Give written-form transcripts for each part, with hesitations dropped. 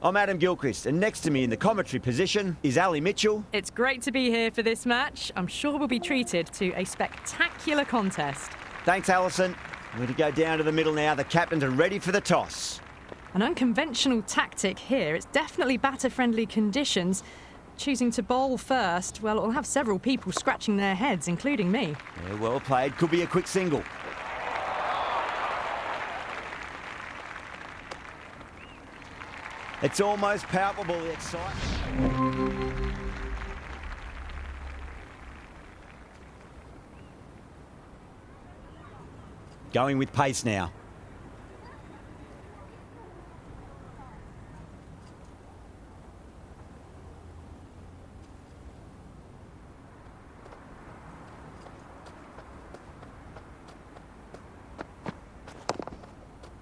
I'm Adam Gilchrist, and next to me in the commentary position is Ali Mitchell. It's great to be here for this match. I'm sure we'll be treated to a spectacular contest. Thanks, Alison. We're to go down to the middle now. The captains are ready for the toss. An unconventional tactic here. It's definitely batter-friendly conditions. Choosing to bowl first, well, it'll have several people scratching their heads, including me. Yeah, well played. Could be a quick single. It's almost palpable, the excitement. Going with pace now.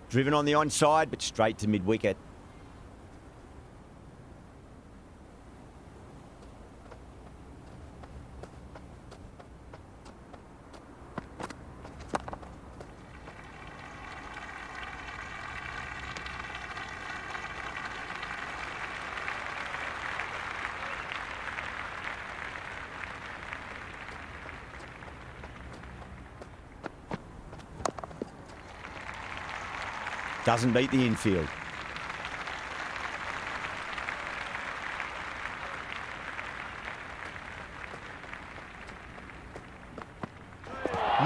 Driven on the onside, but straight to mid-wicket. Doesn't beat the infield.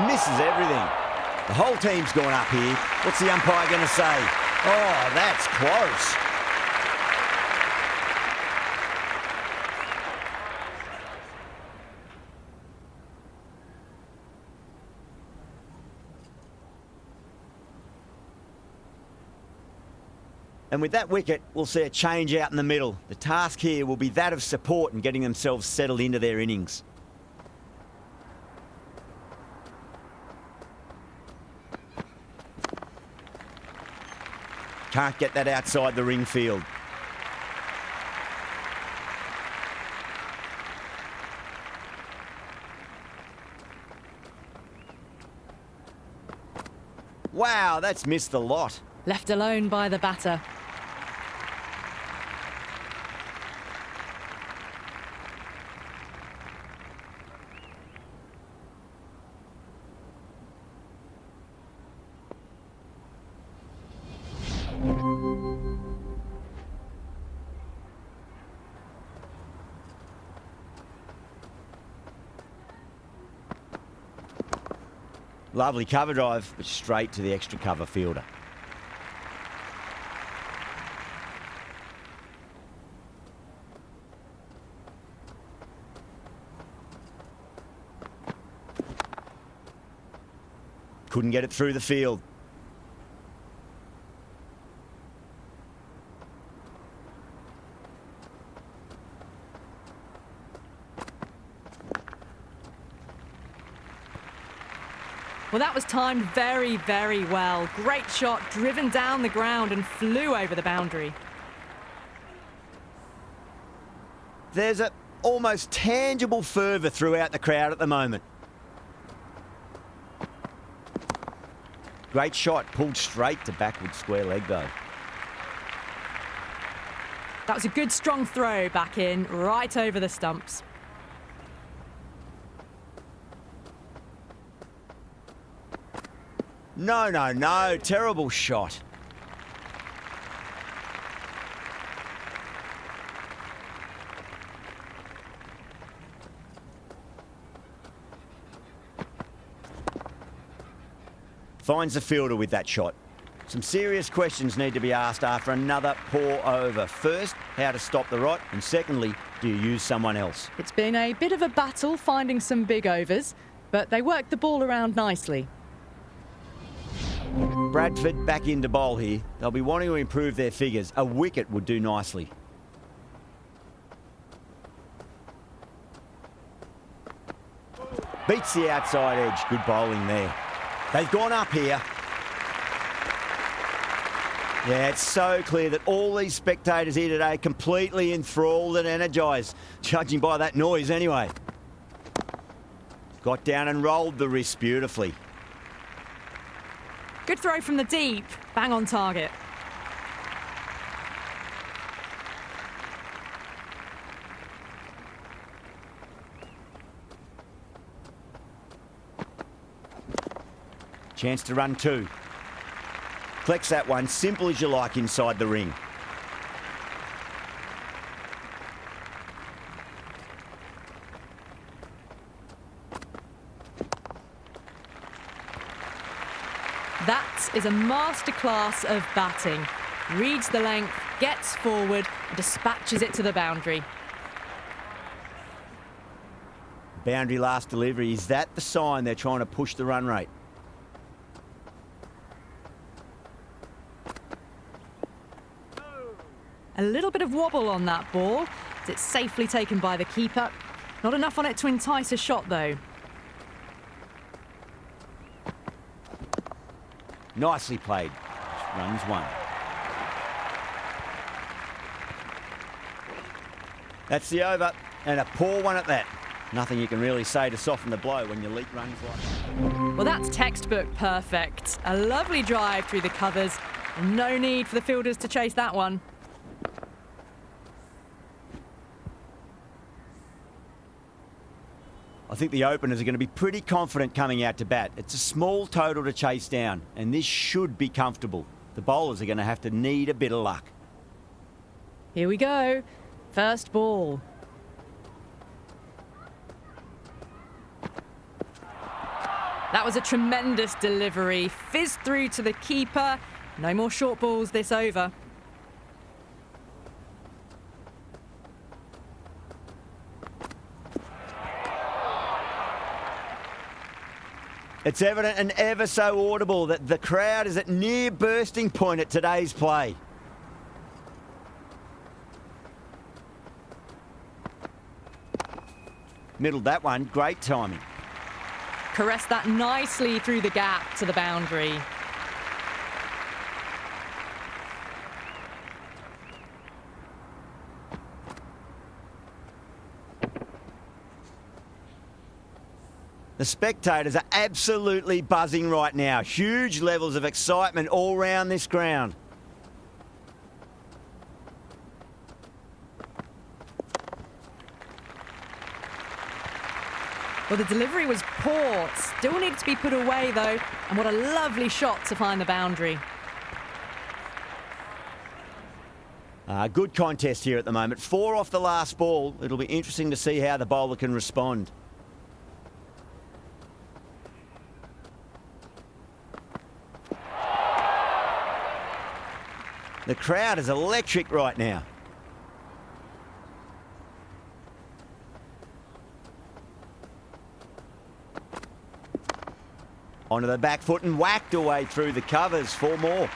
Misses everything. The whole team's gone up here. What's the umpire going to say? Oh, that's close. And with that wicket, we'll see a change out in the middle. The task here will be that of support and getting themselves settled into their innings. Can't get that outside the ring field. Wow, that's missed the lot. Left alone by the batter. Lovely cover drive, but straight to the extra cover fielder. Couldn't get it through the field. Well, that was timed very, very well. Great shot, driven down the ground and flew over the boundary. There's a almost tangible fervour throughout the crowd at the moment. Great shot, pulled straight to backward square leg though. That was a good strong throw back in, right over the stumps. No, no, no, terrible shot. Finds the fielder with that shot. Some serious questions need to be asked after another poor over. First, how to stop the rot, and secondly, do you use someone else? It's been a bit of a battle finding some big overs, but they worked the ball around nicely. Bradford back into bowl here. They'll be wanting to improve their figures. A wicket would do nicely. Beats the outside edge. Good bowling there. They've gone up here. Yeah, it's so clear that all these spectators here today completely enthralled and energised, judging by that noise anyway. Got down and rolled the wrist beautifully. Good throw from the deep, bang on target. Chance to run two. Collects that one, simple as you like, inside the ring. That is a masterclass of batting. Reads the length, gets forward, and dispatches it to the boundary. Boundary last delivery. Is that the sign they're trying to push the run rate? A little bit of wobble on that ball. It's safely taken by the keeper. Not enough on it to entice a shot, though. Nicely played. Runs one. That's the over, and a poor one at that. Nothing you can really say to soften the blow when you leak runs like that. Well, that's textbook perfect. A lovely drive through the covers. And no need for the fielders to chase that one. I think the openers are going to be pretty confident coming out to bat. It's a small total to chase down, and this should be comfortable. The bowlers are going to have to need a bit of luck. Here we go. First ball. That was a tremendous delivery. Fizzed through to the keeper. No more short balls this over. It's evident and ever so audible that the crowd is at near bursting point at today's play. Middled that one, great timing. Caressed that nicely through the gap to the boundary. The spectators are absolutely buzzing right now. Huge levels of excitement all round this ground. Well, the delivery was poor. Still needed to be put away, though. And what a lovely shot to find the boundary. Good contest here at the moment. 4 off the last ball. It'll be interesting to see how the bowler can respond. The crowd is electric right now. Onto the back foot and whacked away through the covers. 4 more.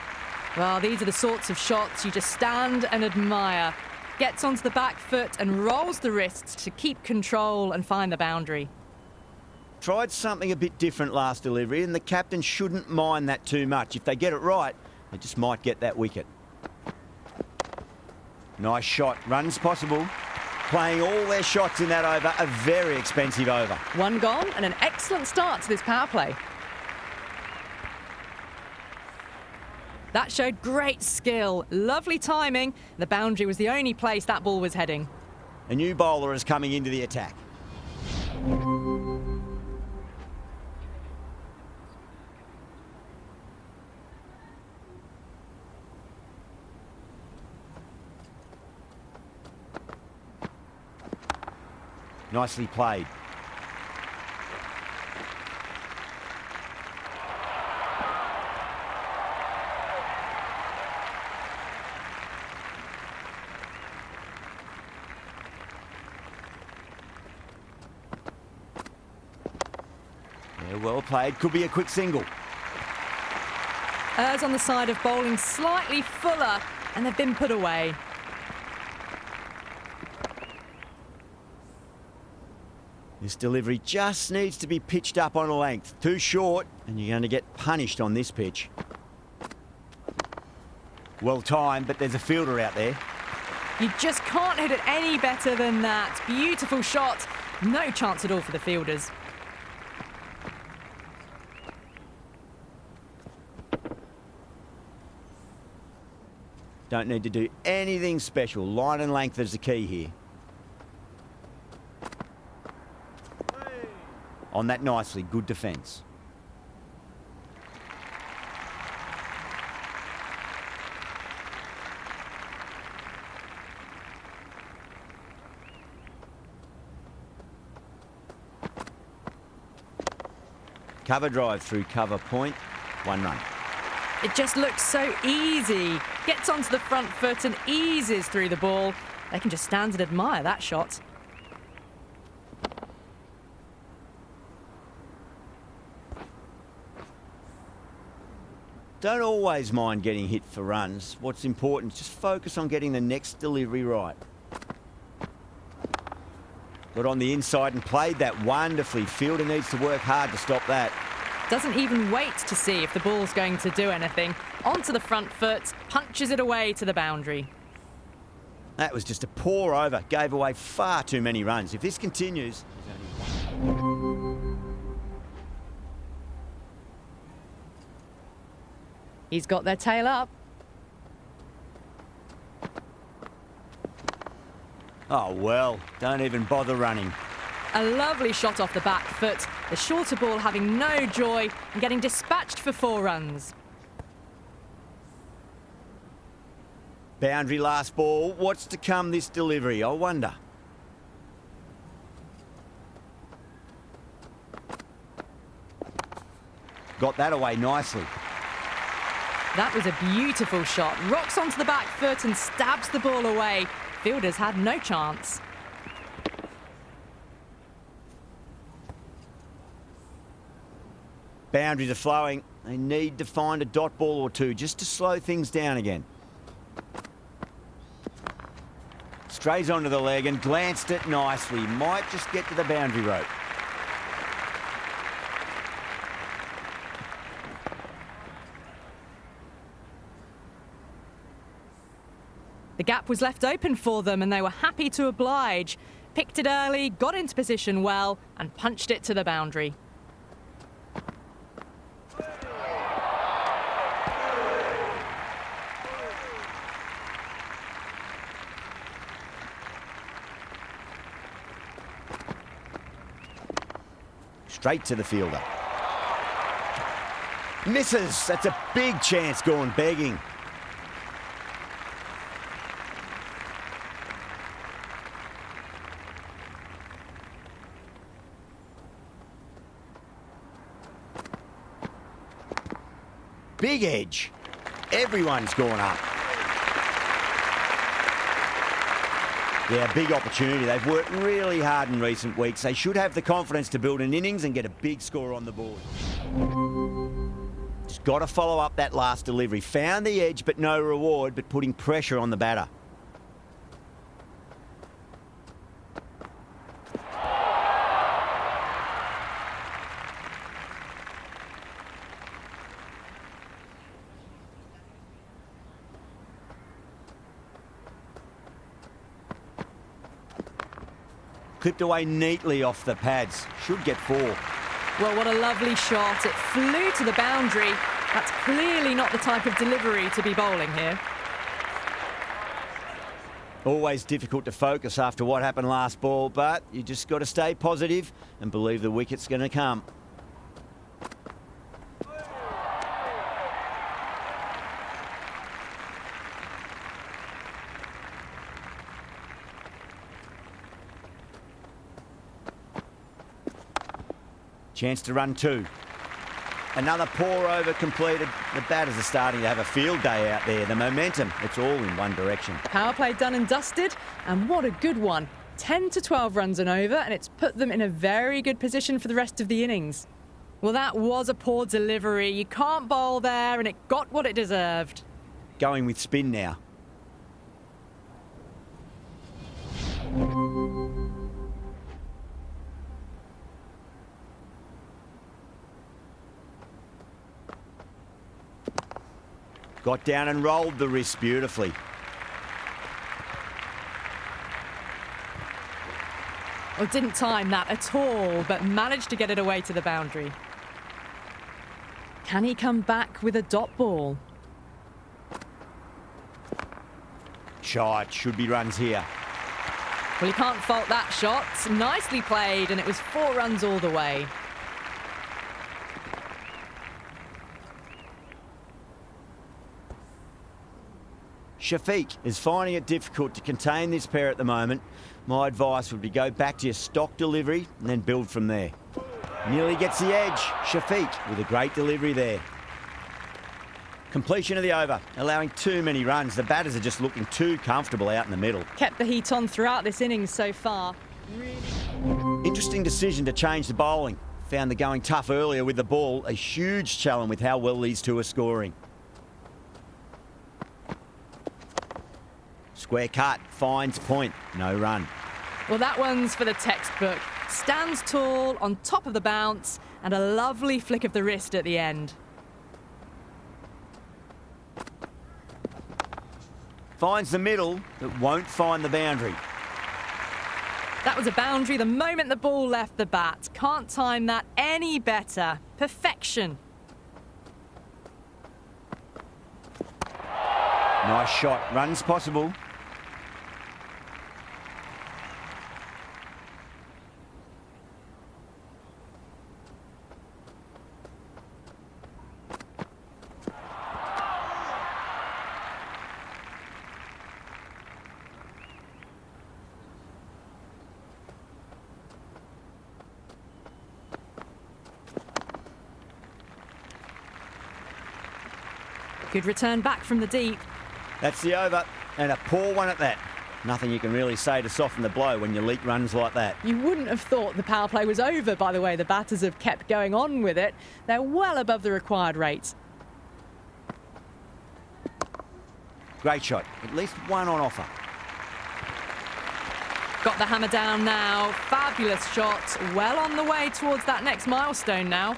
Well, these are the sorts of shots you just stand and admire. Gets onto the back foot and rolls the wrists to keep control and find the boundary. Tried something a bit different last delivery, and the captain shouldn't mind that too much. If they get it right, they just might get that wicket. Nice shot. Runs possible. Playing all their shots in that over. A very expensive over. One gone and an excellent start to this power play. That showed great skill. Lovely timing. The boundary was the only place that ball was heading. A new bowler is coming into the attack. Nicely played. Yeah, well played. Could be a quick single. Errs on the side of bowling slightly fuller, and they've been put away. This delivery just needs to be pitched up on a length. Too short, and you're going to get punished on this pitch. Well timed, but there's a fielder out there. You just can't hit it any better than that. Beautiful shot. No chance at all for the fielders. Don't need to do anything special. Line and length is the key here. On that nicely, good defence. Cover drive through cover point, 1 run. It just looks so easy. Gets onto the front foot and eases through the ball. They can just stand and admire that shot. Don't always mind getting hit for runs. What's important is just focus on getting the next delivery right. Got on the inside and played that wonderfully. Fielder needs to work hard to stop that. Doesn't even wait to see if the ball's going to do anything. Onto the front foot, punches it away to the boundary. That was just a pour over. Gave away far too many runs. If this continues... He's got their tail up. Oh, well, don't even bother running. A lovely shot off the back foot. The shorter ball having no joy and getting dispatched for 4 runs. Boundary last ball. What's to come this delivery, I wonder? Got that away nicely. That was a beautiful shot. Rocks onto the back foot and stabs the ball away. Fielders had no chance. Boundaries are flowing. They need to find a dot ball or two just to slow things down again. Strays onto the leg and glanced it nicely. Might just get to the boundary rope. The gap was left open for them and they were happy to oblige. Picked it early, got into position well and punched it to the boundary. Straight to the fielder. Misses. That's a big chance gone begging. Big edge. Everyone's gone up. Yeah, big opportunity. They've worked really hard in recent weeks. They should have the confidence to build an innings and get a big score on the board. Just got to follow up that last delivery. Found the edge, but no reward, but putting pressure on the batter. Clipped away neatly off the pads. Should get 4. Well, what a lovely shot. It flew to the boundary. That's clearly not the type of delivery to be bowling here. Always difficult to focus after what happened last ball, but you just got to stay positive and believe the wicket's going to come. Chance to run 2. Another pour over completed. The batters are starting to have a field day out there. The momentum, it's all in one direction. Power play done and dusted, and what a good one. 10 to 12 runs and over, and it's put them in a very good position for the rest of the innings. Well, that was a poor delivery. You can't bowl there, and it got what it deserved. Going with spin now. Got down and rolled the wrist beautifully. Well, didn't time that at all, but managed to get it away to the boundary. Can he come back with a dot ball? Shot, should be runs here. Well, you can't fault that shot. Nicely played, and it was 4 runs all the way. Shafiq is finding it difficult to contain this pair at the moment. My advice would be go back to your stock delivery and then build from there. Nearly gets the edge. Shafiq with a great delivery there. Completion of the over, allowing too many runs. The batters are just looking too comfortable out in the middle. Kept the heat on throughout this innings so far. Interesting decision to change the bowling. Found the going tough earlier with the ball. A huge challenge with how well these two are scoring. Square cut, finds point, no run. Well, that one's for the textbook. Stands tall, on top of the bounce, and a lovely flick of the wrist at the end. Finds the middle, but won't find the boundary. That was a boundary the moment the ball left the bat. Can't time that any better. Perfection. Nice shot, runs possible. Good return back from the deep. That's the over, and a poor one at that. Nothing you can really say to soften the blow when you leak runs like that. You wouldn't have thought the power play was over, by the way the batters have kept going on with it. They're well above the required rate. Great shot, at least one on offer. Got the hammer down now. Fabulous shot. Well on the way towards that next milestone now.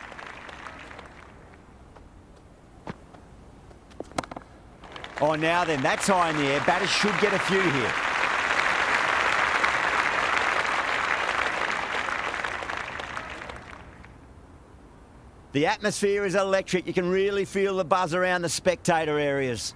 Oh, now then, that's high in the air. Batters should get a few here. The atmosphere is electric. You can really feel the buzz around the spectator areas.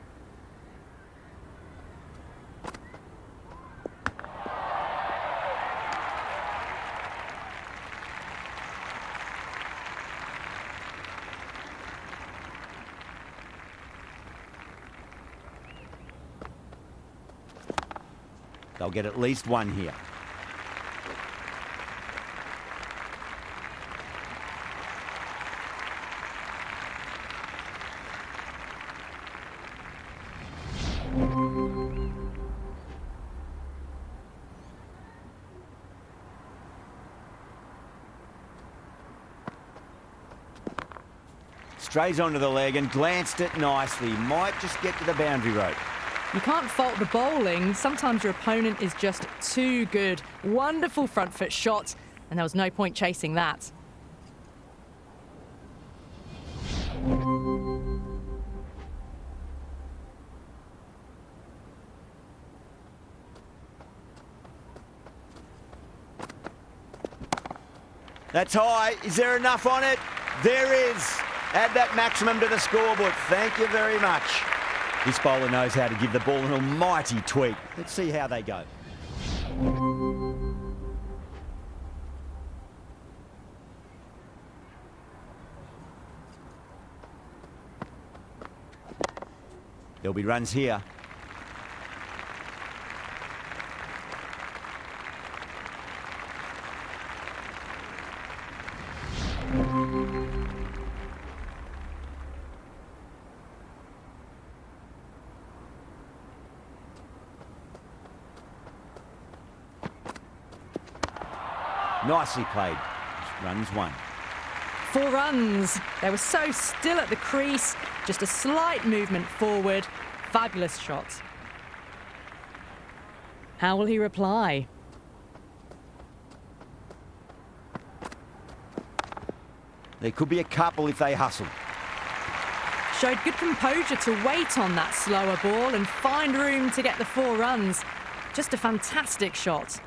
They'll get at least one here. Strays onto the leg and glanced it nicely. Might just get to the boundary rope. You can't fault the bowling. Sometimes your opponent is just too good. Wonderful front foot shot, and there was no point chasing that. That's high. Is there enough on it? There is. Add that maximum to the scoreboard. Thank you very much. This bowler knows how to give the ball an almighty tweak. Let's see how they go. There'll be runs here. Nicely played. Runs one. 4 runs. They were so still at the crease. Just a slight movement forward. Fabulous shot. How will he reply? There could be a couple if they hustle. Showed good composure to wait on that slower ball and find room to get the 4 runs. Just a fantastic shot.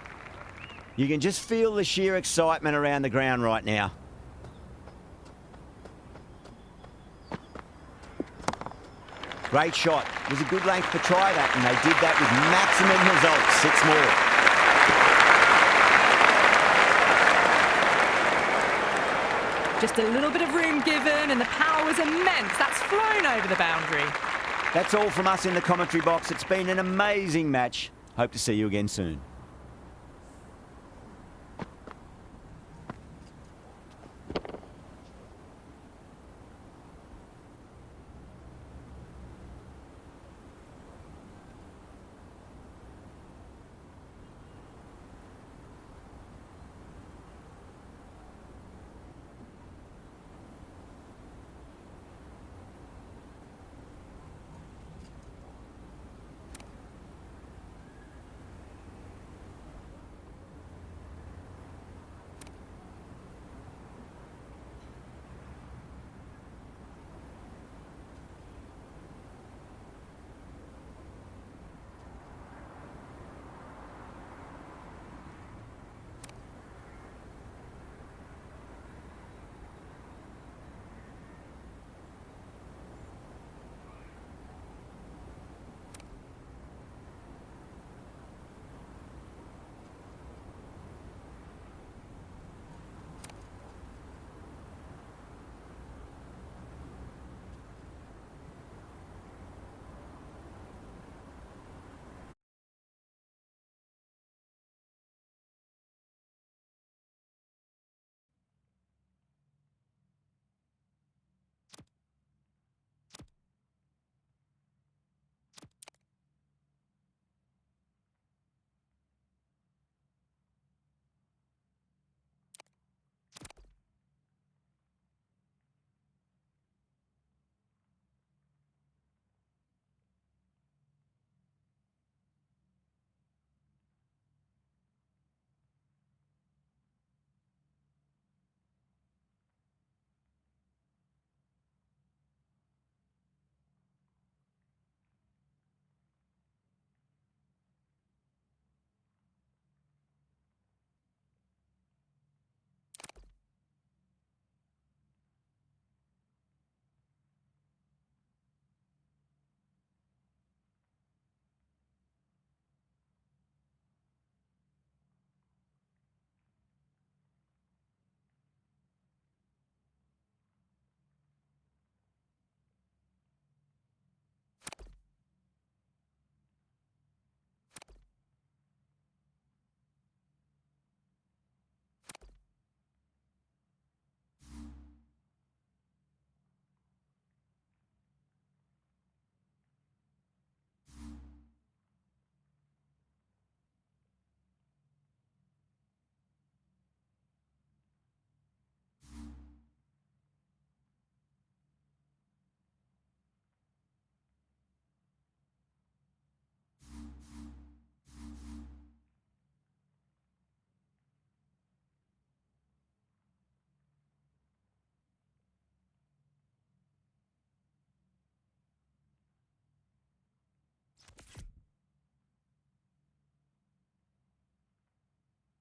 You can just feel the sheer excitement around the ground right now. Great shot. It was a good length to try that, and they did that with maximum results. 6 more. Just a little bit of room given, and the power was immense. That's flown over the boundary. That's all from us in the commentary box. It's been an amazing match. Hope to see you again soon.